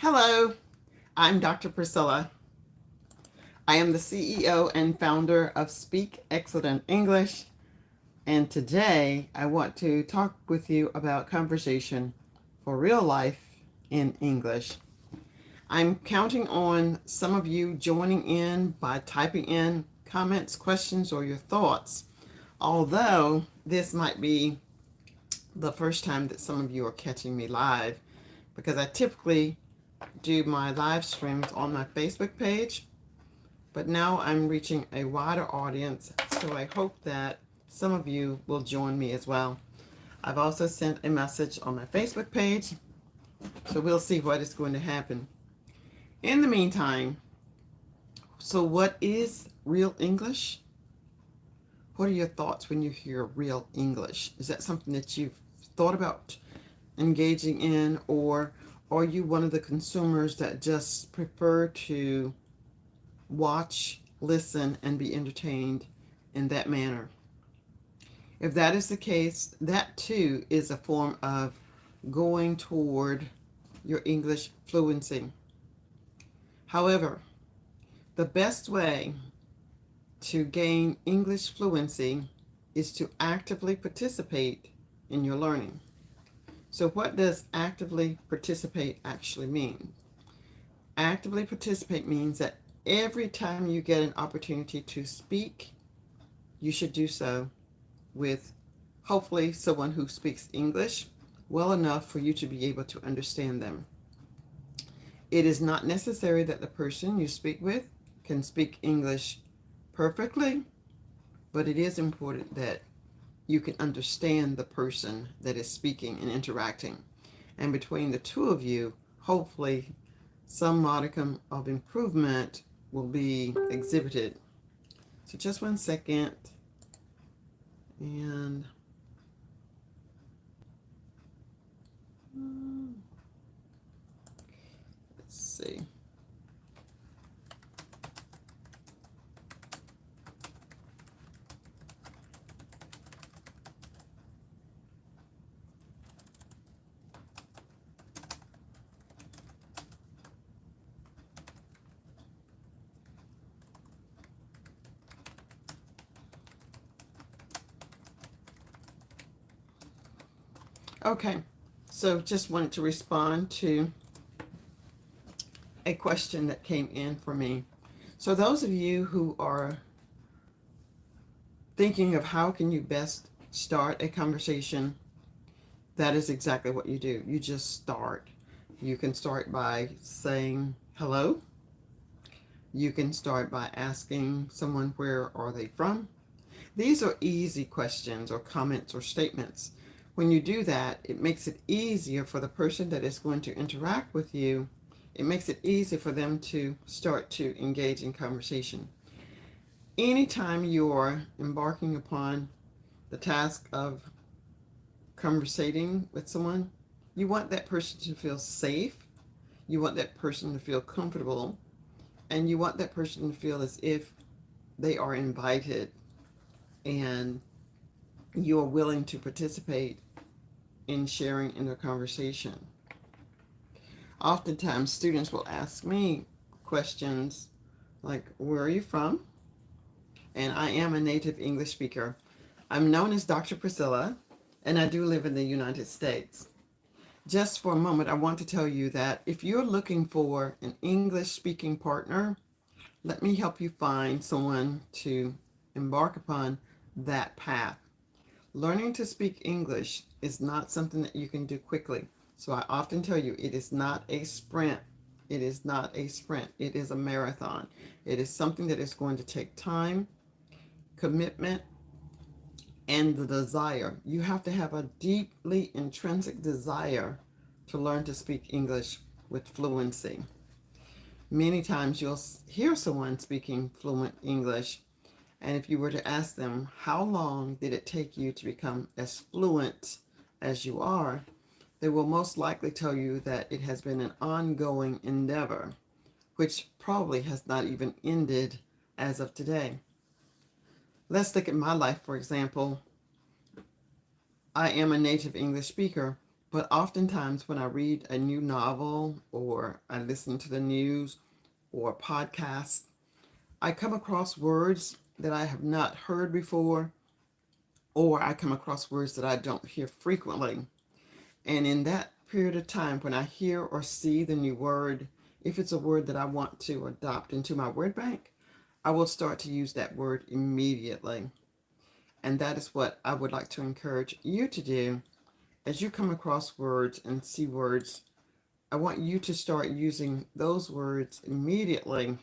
Hello, I'm Dr. Priscilla. I am the CEO and founder of Speak Excellent English, and today I want to talk with you about conversation for real life in English. I'm counting on some of you joining in by typing in comments, questions, or your thoughts, although this might be the first time that some of you are catching me live because I typically do my live streams on my Facebook page, but now I'm reaching a wider audience, so I hope that some of you will join me as well. I've also sent a message on my Facebook page, so we'll see what is going to happen. In the meantime, so what is real English? What are your thoughts when you hear real English? Is that something that you've thought about engaging in, or are you one of the consumers that just prefer to watch, listen, and be entertained in that manner? If that is the case, that too is a form of going toward your English fluency. However, the best way to gain English fluency is to actively participate in your learning. So what does actively participate actually mean? Actively participate means that every time you get an opportunity to speak, you should do so with hopefully someone who speaks English well enough for you to be able to understand them. It is not necessary that the person you speak with can speak English perfectly, but it is important that you can understand the person that is speaking and interacting. And between the two of you, hopefully some modicum of improvement will be exhibited. So just 1 second. And let's see. Okay, so just wanted to respond to a question that came in for me. So those of you who are thinking of how can you best start a conversation, that is exactly what you do. You just start. You can start by saying hello. You can start by asking someone where are they from. These are easy questions or comments or statements. When you do that, it makes it easier for the person that is going to interact with you. It makes it easy for them to start to engage in conversation. Anytime you're embarking upon the task of conversating with someone, you want that person to feel safe, you want that person to feel comfortable, and you want that person to feel as if they are invited and you are willing to participate in sharing in the conversation. Oftentimes, students will ask me questions like, where are you from? And I am a native English speaker. I'm known as Dr. Priscilla, and I do live in the United States. Just for a moment, I want to tell you that if you're looking for an English speaking partner, let me help you find someone to embark upon that path. Learning to speak English is not something that you can do quickly. So I often tell you, it is not a sprint. It is not a sprint. It is a marathon. It is something that is going to take time, commitment, and the desire. You have to have a deeply intrinsic desire to learn to speak English with fluency. Many times you'll hear someone speaking fluent English, and if you were to ask them, how long did it take you to become as fluent as you are, they will most likely tell you that it has been an ongoing endeavor, which probably has not even ended as of today. Let's look at my life, for example. I am a native English speaker, But oftentimes, when I read a new novel or I listen to the news or podcasts, I come across words that I have not heard before, or I come across words that I don't hear frequently. And in that period of time, when I hear or see the new word, if it's a word that I want to adopt into my word bank, I will start to use that word immediately. And that is what I would like to encourage you to do as you come across words and see words. I want you to start using those words immediately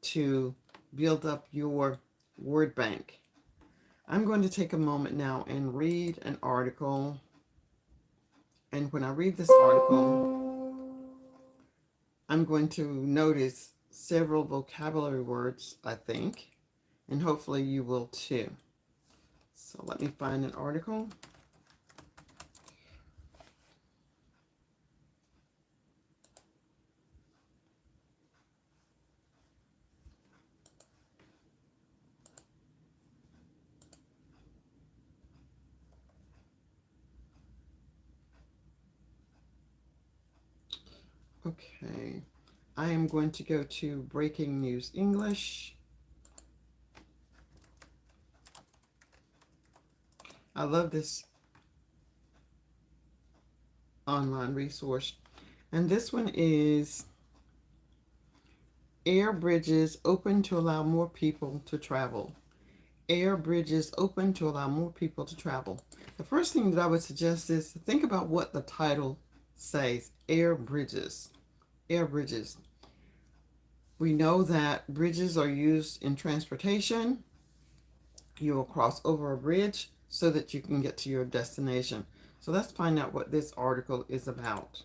to build up your word bank. I'm going to take a moment now and read an article. And when I read this article, I'm going to notice several vocabulary words, I think, and hopefully you will too. So let me find an article. Okay, I am going to go to Breaking News English. I love this online resource. And this one is Air Bridges Open to Allow More People to Travel. Air bridges open to allow more people to travel. The first thing that I would suggest is to think about what the title says. Air bridges. Air bridges. We know that bridges are used in transportation. You will cross over a bridge so that you can get to your destination. So let's find out what this article is about.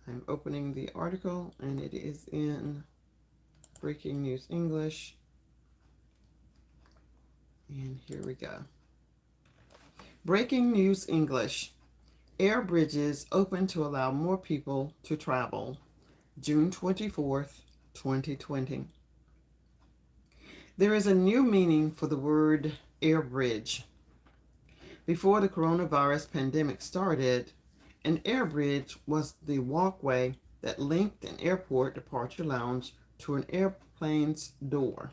I'm opening the article and it is in Breaking News English. And here we go. Breaking News English. Air bridges open to allow more people to travel. June 24th, 2020. There is a new meaning for the word air bridge. Before the coronavirus pandemic started, an air bridge was the walkway that linked an airport departure lounge to an airplane's door.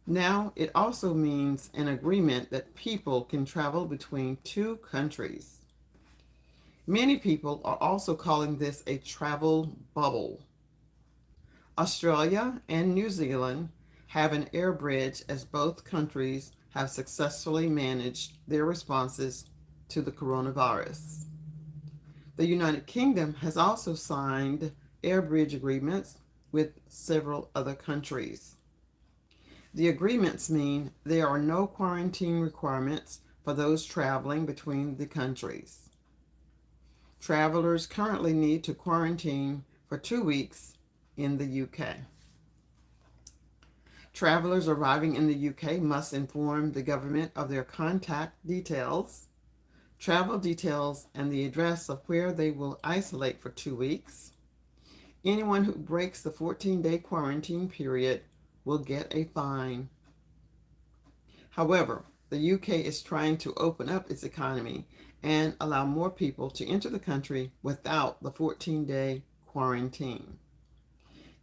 Now it also means an agreement that people can travel between two countries. Many people are also calling this a travel bubble. Australia and New Zealand have an air bridge as both countries have successfully managed their responses to the coronavirus. The United Kingdom has also signed air bridge agreements with several other countries. The agreements mean there are no quarantine requirements for those traveling between the countries. Travelers currently need to quarantine for 2 weeks in the UK. Travelers arriving in the UK must inform the government of their contact details, travel details, and the address of where they will isolate for 2 weeks. Anyone who breaks the 14-day quarantine period will get a fine. However, the UK is trying to open up its economy and allow more people to enter the country without the 14-day quarantine.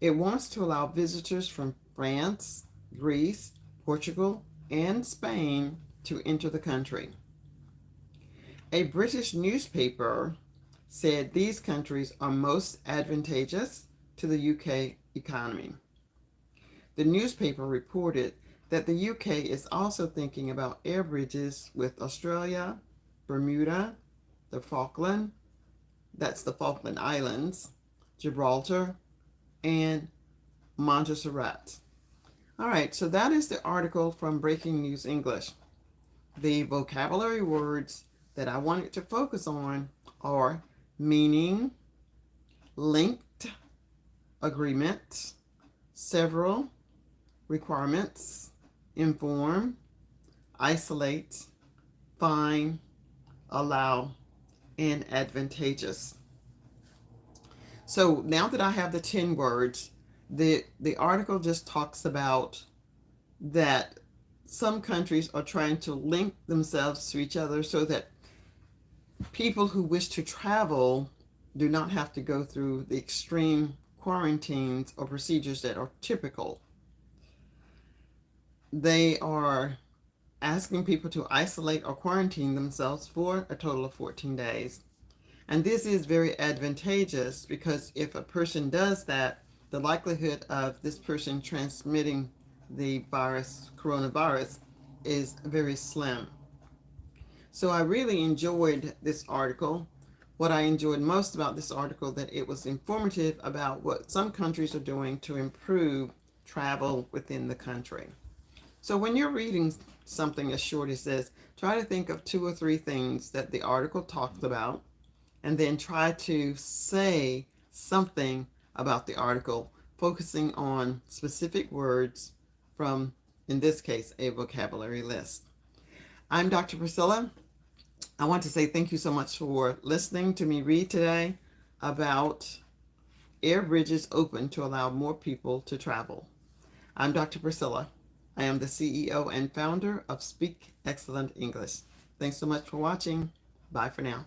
It wants to allow visitors from France, Greece, Portugal, and Spain to enter the country. A British newspaper said these countries are most advantageous to the UK economy. The newspaper reported that the UK is also thinking about air bridges with Australia, Bermuda, the Falkland Islands, Gibraltar, and Montserrat. All right, so that is the article from Breaking News English. The vocabulary words that I wanted to focus on are meaning, linked, agreement, several, requirements, inform, isolate, fine, allow, and advantageous. So now that I have the 10 words, the article just talks about that some countries are trying to link themselves to each other so that people who wish to travel do not have to go through the extreme quarantines or procedures that are typical. They are asking people to isolate or quarantine themselves for a total of 14 days. And this is very advantageous because if a person does that, the likelihood of this person transmitting the virus, coronavirus, is very slim. So I really enjoyed this article. What I enjoyed most about this article that it was informative about what some countries are doing to improve travel within the country. So when you're reading something as short as this, try to think of 2 or 3 things that the article talks about, and then try to say something about the article, focusing on specific words from, in this case, a vocabulary list. I'm Dr. Priscilla. I want to say thank you so much for listening to me read today about air bridges open to allow more people to travel. I'm Dr. Priscilla. I am the CEO and founder of Speak Excellent English. Thanks so much for watching. Bye for now.